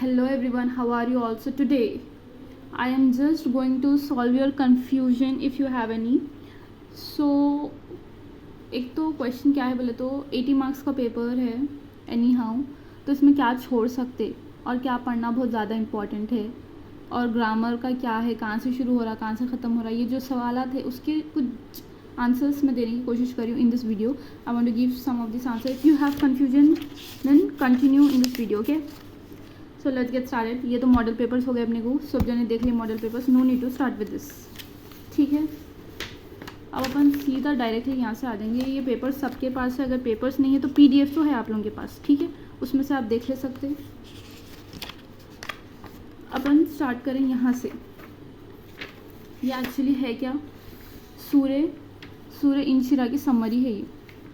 Hello everyone, how are you all? So today I am just going to solve your confusion if you have any. So एक तो question क्या है बोले तो 80 marks का paper है एनी हाउ, तो इसमें क्या छोड़ सकते और क्या पढ़ना बहुत ज़्यादा इम्पॉर्टेंट है, और ग्रामर का क्या है, कहाँ से शुरू हो रहा कहाँ से ख़त्म हो रहा, ये जो सवाल थे उसके कुछ आंसर्स मैं देने की कोशिश कर रही हूँ in this video. I want to give some of this answer. If you have confusion then continue in this video. Okay, so let's get started. ये तो मॉडल पेपर्स हो गए अपने को, सब जने देख लिए model papers. No need to start with this. ठीक है, अब अपन सीधा डायरेक्टली यहाँ से आ जाएंगे. ये पेपर सबके पास है, अगर पेपर्स नहीं है तो PDF तो है आप लोगों के पास. ठीक है, उसमें से आप देख ले सकते हैं. अपन स्टार्ट करें यहाँ से. ये एक्चुअली है क्या, सूर्य इंशिरा की समरी है. ये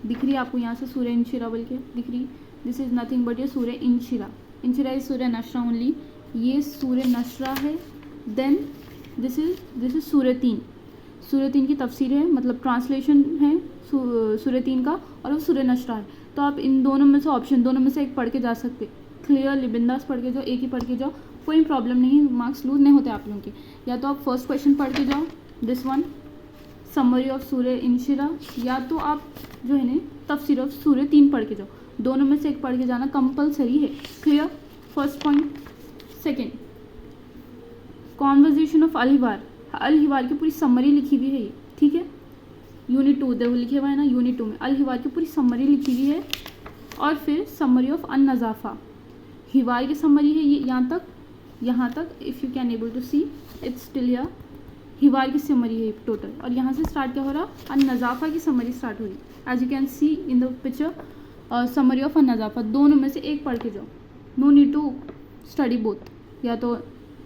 दिख रही है आपको यहाँ से, सूर्य इंशिरा बोल के दिख रही. दिस इज़ नथिंग बट ये सूर्य Inshira. Inshira is Surya नश्रा only. ये सूर्य नश्रा है. देन दिस इज सूर्य तीन की तफसीर है, मतलब ट्रांसलेशन है सूर्य तीन का, और वो सूर्य नश्रा है. तो आप इन दोनों में से ऑप्शन, दोनों में से एक पढ़ के जा सकते. क्लियरली बिंदास पढ़ के जाओ, एक ही पढ़ के जाओ, कोई प्रॉब्लम नहीं है, मार्क्स लूज नहीं होते आप लोगों के. या तो आप फर्स्ट क्वेश्चन पढ़ के जाओ, दिस वन समरी ऑफ सूर्य इंशिरा, या तो आप जो है ना तफसीर ऑफ सूर्य तीन पढ़ के जाओ. दोनों में से एक पढ़ के जाना कंपलसरी है. Clear, first point. Second, conversation of अल हिवार की पूरी समरी लिखी हुई है ये. ठीक है, यूनिट 2 देखो लिखे हुआ है ना, यूनिट 2 में अल हिवार की पूरी समरी लिखी हुई है. और फिर समरी ऑफ अन नज़ाफ़ा, हिवार की समरी है ये यहाँ तक. If you can able to see it's still here. हिवार की समरी है टोटल, और यहाँ से स्टार्ट क्या हो रहा, अन नज़ाफ़ा की समरी स्टार्ट हो रही. As you can see in the picture, summary of अन नज़ाफ़ा. दोनों में से एक पढ़ के जाओ. No need to study both. या तो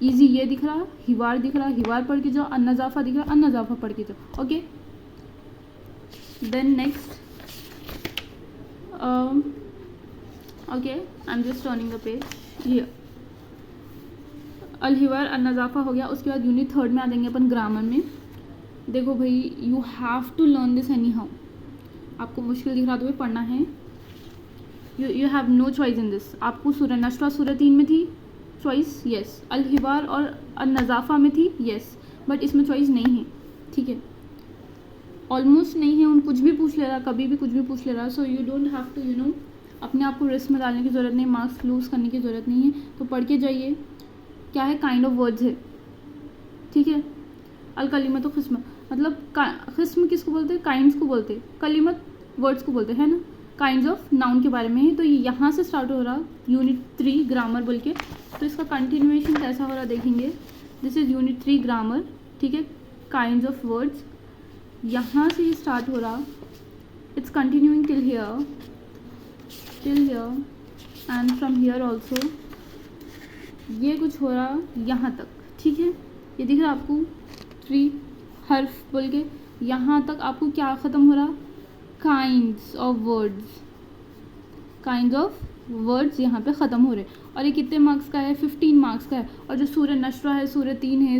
इजी ये दिख रहा, हिवार दिख रहा, हिवार पढ़ के जाओ. अन नज़ाफ़ा दिख रहा, अन नज़ाफ़ा पढ़ के जाओ. Okay, then next. Okay, I am just turning the page here. अल हिवार अन नज़ाफ़ा हो गया. उसके बाद यूनिट 3 में आ जाएंगे अपन ग्रामर में. देखो भाई, you have to learn this anyhow. आपको मुश्किल दिख रहा तो भी पढ़ना है. You have no choice in this. आपको सूर्य नश्रा सूर्य 3 में थी चॉइस, यस. अल हिवार और अन नज़ाफ़ा में थी, यस. बट इसमें चॉइस नहीं है. ठीक है, ऑलमोस्ट नहीं है. उन कुछ भी पूछ ले रहा, कभी भी कुछ भी पूछ ले रहा. So you don't have to अपने आप को रिस्क में डालने की ज़रूरत नहीं, मार्क्स लूज़ करने की ज़रूरत नहीं है. तो पढ़ के जाइए. क्या है, काइंड ऑफ वर्ड्स है. ठीक है, अल कलीमत तो क़िस्म, मतलब क़िस्म किसको बोलते हैं, काइंड्स को बोलते हैं. कलीमत वर्ड्स को बोलते हैं ना. काइंड्स ऑफ नाउन के बारे में है. तो यहाँ से स्टार्ट हो रहा यूनिट 3 ग्रामर बोल के. तो इसका कंटिन्यूएशन कैसा हो रहा देखेंगे. This is unit 3 grammar. ठीक है, काइंड्स ऑफ वर्ड्स. यहाँ से ही स्टार्ट हो रहा. It's continuing till here and from here also. ये कुछ हो रहा यहाँ तक. ठीक है, ये दिख रहा आपको 3 हर्फ बोल के. यहाँ तक आपको क्या ख़त्म हो रहा, काइंड्स ऑफ वर्ड्स यहाँ पे ख़त्म हो रहे. और ये कितने मार्क्स का है, 15 मार्क्स का है. और जो सूर्य नश्रा है, सूर्य 3 है,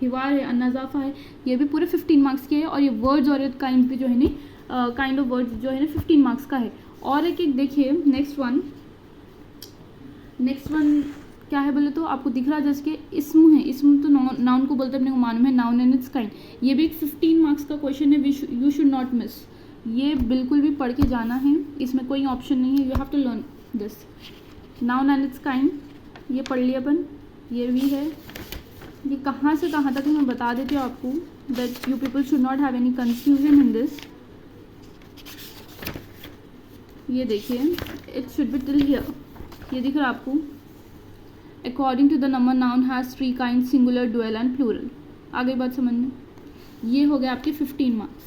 हिवार है, अन नज़ाफ़ा है, ये भी पूरे 15 मार्क्स के है. और ये वर्ड्स और काइंड भी जो है ना, काइंड ऑफ वर्ड्स जो है ना 15 मार्क्स का है. और एक देखिए नेक्स्ट वन क्या है बोले तो आपको दिख रहा जैसे कि इस्म है. इस्म तो नाउन को बोलते हैं, अपने को मालूम है, नाउन एंड इट्स काइंड. ये भी एक 15 मार्क्स का क्वेश्चन है. You should not miss. ये बिल्कुल भी पढ़ के जाना है, इसमें कोई ऑप्शन नहीं है. You have to learn this noun and its kind. ये पढ़ लिया अपन. ये भी है, ये कहाँ से कहाँ तक मैं बता देती हूँ आपको, that you people should not have any confusion in this. ये देखिए, it should be till here. ये दिख रहा आपको. According to the number noun has 3 kind, singular, dual and plural. आगे बात समझ में. ये हो गया आपके 15 marks.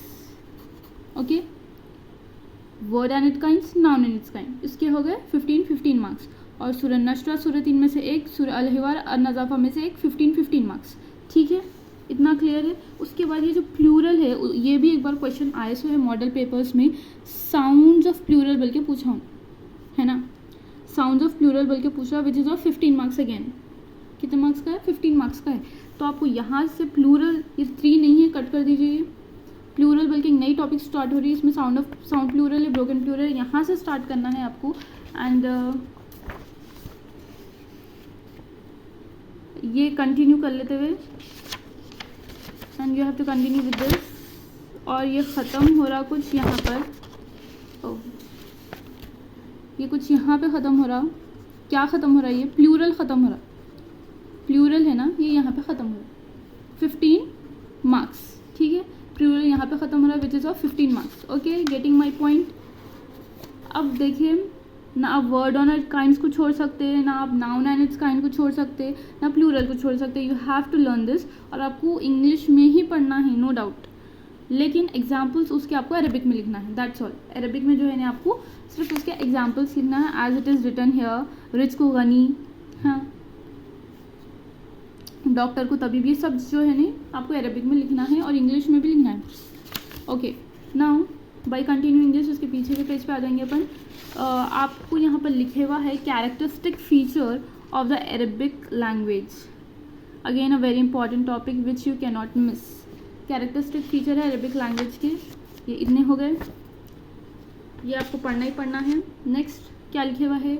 Okay, word and it kinds, noun and its kind, इसके हो गए 15 मार्क्स. और सूर्य नश्रा सूर्य 3 में से एक, सूर्य अल हिवार अन नज़ाफ़ा में से एक, 15 मार्क्स. ठीक है, इतना क्लियर है. उसके बाद ये जो प्लूरल है, ये भी एक बार क्वेश्चन आए सो है मॉडल पेपर्स में. साउंड्स ऑफ प्लूरल बोल के पूछा हूँ, है ना. साउंड्स ऑफ प्लूरल बोल के पूछा, which is of 15 marks. Again कितने मार्क्स का है, 15 मार्क्स का है. तो आपको यहाँ से प्लूरल, ये 3 नहीं है, कट कर दीजिए. प्लूरल बल्कि एक नई टॉपिक स्टार्ट हो रही है. इसमें साउंड प्लूरल है, ब्रोकन प्लूरल, यहाँ से स्टार्ट करना है आपको. एंड ये कंटिन्यू कर लेते हुए, and you have to continue with this. और ये ख़त्म हो रहा कुछ यहाँ पर, ओह ये कुछ यहाँ पे ख़त्म हो रहा, क्या ख़त्म हो रहा है, ये प्लूरल ख़त्म हो रहा, प्लूरल है ना, ये यहाँ पे ख़त्म हो रहा, 15 मार्क्स, ठीक है। प्लूरल यहाँ पे ख़त्म हो रहा है which is of 15 marks. Okay, getting my point. अब देखिए, ना आप वर्ड ऑन इट काइंड्स को छोड़ सकते हैं, ना आप नाउन एंड इट्स काइंड को छोड़ सकते, ना प्लूरल को छोड़ सकते। You have to learn this, और आपको इंग्लिश में ही पढ़ना है, नो डाउट, लेकिन एग्जाम्पल्स उसके आपको अरेबिक में लिखना है, दैट्स ऑल। अरेबिक में जो है ना आपको सिर्फ उसके एग्जाम्पल्स लिखना है, as it is written here, rich को गनी, हाँ, डॉक्टर को तबीब, ये सब जो है ना आपको अरेबिक में लिखना है और इंग्लिश में भी लिखना है। Okay, now by continue English, उसके पीछे के पेज पे आ जाएंगे अपन। आपको यहाँ पर लिखे हुआ है characteristic feature of the Arabic language, again a very important topic which you can not miss. Characteristic feature है अरेबिक लैंग्वेज के, ये इतने हो गए, ये आपको पढ़ना ही पढ़ना है। नेक्स्ट क्या लिखे हुआ है,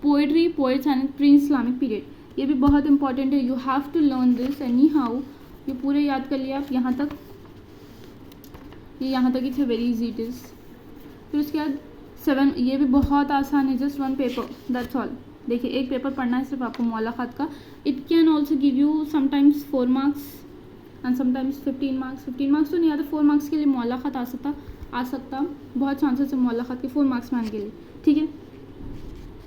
poetry, poets and pre Islamic period, ये भी बहुत इंपॉर्टेंट है, you have to learn this anyhow. ये पूरे याद कर लिया आप यहाँ तक, ये यहाँ तक ही थे, वेरी इजी इट इज़। फिर उसके बाद 7, ये भी बहुत आसान है, जस्ट 1 पेपर, दैट्स ऑल। देखिए, एक पेपर पढ़ना है सिर्फ आपको मौला ख़त का। It can also give you sometimes 4 marks and sometimes 15 marks. 15 marks तो नहीं आता, 4 मार्क्स के लिए मौला ख़त आ सकता, बहुत चांसेस है मौला ख़त के 4 मार्क्स में आने के लिए, ठीक है।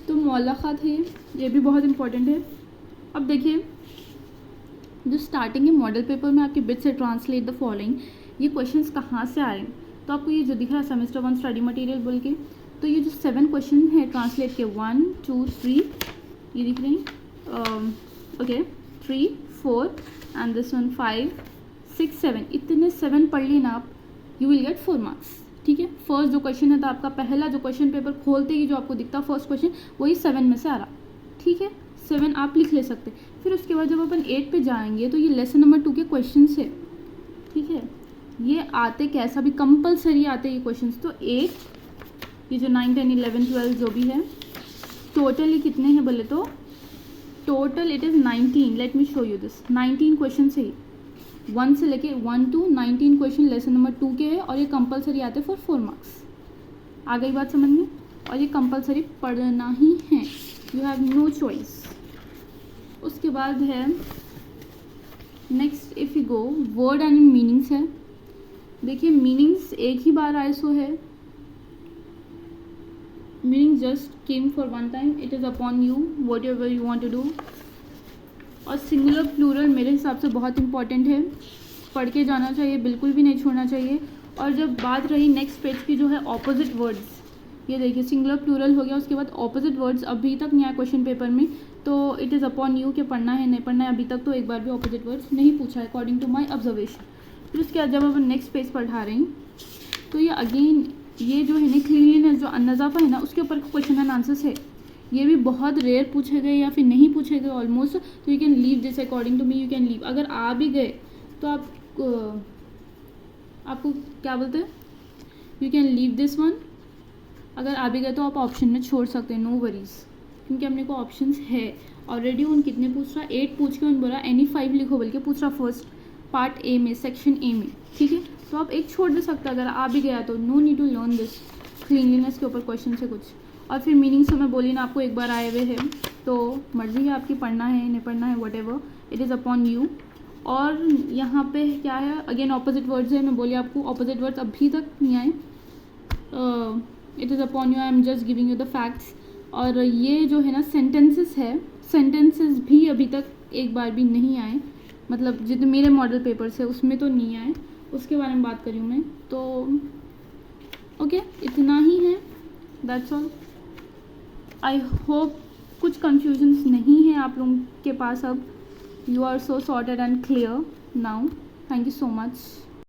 तो मौला ख़त है, ये भी बहुत इंपॉर्टेंट है। अब देखिए, जो स्टार्टिंग है मॉडल पेपर में आपके बिट से ट्रांसलेट द फॉलोइंग, ये क्वेश्चंस कहाँ से आ रहे हैं, तो आपको ये जो दिख रहा है सेमेस्टर 1 स्टडी मटेरियल बोल के, तो ये जो 7 क्वेश्चन है ट्रांसलेट के 1 2 3, ये दिख रहे हैं, ओके 3 4 एंड दिस वन 5 6 7, इतने 7 पढ़ लिए ना आप, यू विल गेट 4 मार्क्स, ठीक है। फर्स्ट जो क्वेश्चन है, तो आपका पहला जो क्वेश्चन पेपर खोलते ही जो आपको दिखता फर्स्ट क्वेश्चन, वही 7 में से आ रहा, ठीक है। 7 आप लिख ले सकते। फिर उसके बाद जब अपन 8 पे जाएंगे, तो ये लेसन नंबर 2 के क्वेश्चन है, ठीक है। ये आते कैसा भी कंपलसरी आते ये क्वेश्चंस, तो 8, ये जो 9 10 11 12 जो भी है, टोटल ये कितने हैं बोले तो, total it is 19। Let me show you this, 19 question है, 1 से लेके 1 to 19 क्वेश्चन लेसन नंबर 2 के हैं, और ये कंपलसरी आते फॉर 4 मार्क्स। आ गई बात समझ में, और ये कंपलसरी पढ़ना ही है, यू हैव नो चॉइस। उसके बाद है next, if you go word and meanings है। देखिए, मीनिंग्स एक ही बार आए सो है, meaning just came for 1 time, it is upon you whatever you want to do. और सिंगुलर प्लूरल मेरे हिसाब से बहुत इंपॉर्टेंट है, पढ़ के जाना चाहिए, बिल्कुल भी नहीं छोड़ना चाहिए। और जब बात रही नेक्स्ट पेज की जो है ऑपोजिट वर्ड्स, ये देखिए सिंगुलर प्लूरल हो गया, उसके बाद ऑपोजिट वर्ड्स अभी तक नहीं आया क्वेश्चन पेपर में, तो इट इज़ अपॉन यू कि पढ़ना है नहीं पढ़ना है। अभी तक तो एक बार भी ऑपोजिट वर्ड्स नहीं पूछा है अकॉर्डिंग टू माई ऑब्जर्वेशन। फिर उसके बाद जब अपन नेक्स्ट पेज पढ़ा रहे हैं, तो ये अगेन ये जो है ना क्लीनलीनेस, जो नज़ाफ़ा है ना, उसके ऊपर क्वेश्चन एंड आंसर्स है, ये भी बहुत रेयर पूछे गए या फिर नहीं पूछे गए ऑलमोस्ट, तो you can leave this according to me, you can leave. अगर आ भी गए तो आपको क्या बोलते हैं, you can leave this one. अगर आ भी गए तो आप ऑप्शन में छोड़ सकते हैं, नो वरीज, क्योंकि अपने को ऑप्शंस है ऑलरेडी। उन कितने पूछ रहा, 8 पूछ के उन बोला एनी 5 लिखो बोल के पूछ रहा फर्स्ट पार्ट ए में, सेक्शन ए में, ठीक है। तो आप एक छोड़ दे सकते अगर आ भी गया तो, no need to learn this. Cleanliness के ऊपर क्वेश्चन से कुछ, और फिर मीनिंग्स तो मैं बोली ना आपको एक बार आए हुए हैं, तो मर्ज़ी है आपकी पढ़ना है नहीं पढ़ना है, what ever, it is upon you. और यहाँ पे क्या है, अगेन ऑपोजिट वर्ड्स है, मैं बोली आपको ऑपोजिट वर्ड्स अभी तक नहीं आए, it is upon you, I am just giving you the facts. और ये जो है ना सेंटेंसेस है, सेंटेंसेस भी अभी तक एक बार भी नहीं आए, मतलब जितने मेरे मॉडल पेपर्स है उसमें तो नहीं आए, उसके बारे में बात करी हूँ मैं। तो ओके, इतना ही है, दैट्स ऑल। आई होप कुछ कन्फ्यूजन्स नहीं है आप लोगों के पास अब, you are so sorted and clear now. Thank you so much.